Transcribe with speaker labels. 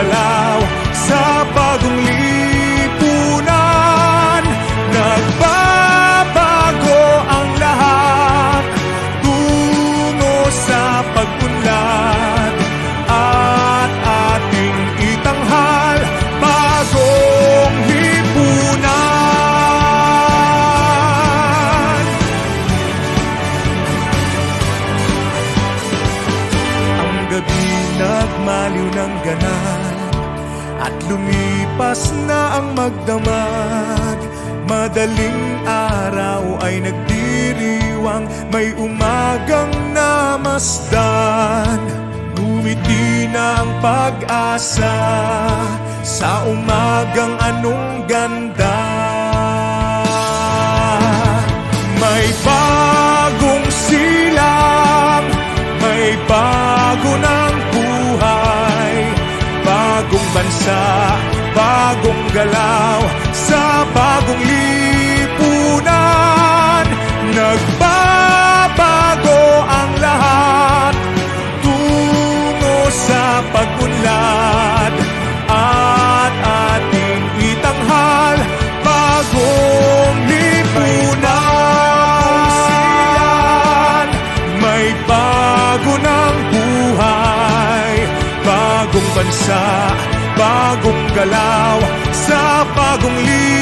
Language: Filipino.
Speaker 1: galaw sa bagong lipunan. Nagbabago ang lahat tungo sa pag-unlad at ating itanghal bagong lipunan. Ang gabi nagmaliw ng ganap at lumipas na ang magdamag. Madaling araw ay nagdiriwang, may umagang namasdan. Ngumiti na ang pag-asa sa umagang anong ganda. May bagong silang, may bago ng buhay, bagong bansa, bagong galaw sa bagong lipunan. Nagbabago ang lahat tungo sa pag-unlad at ating itanghal bagong lipunan. May bago ng buhay, bagong bansa, bagong galaw sa bagong lipunan.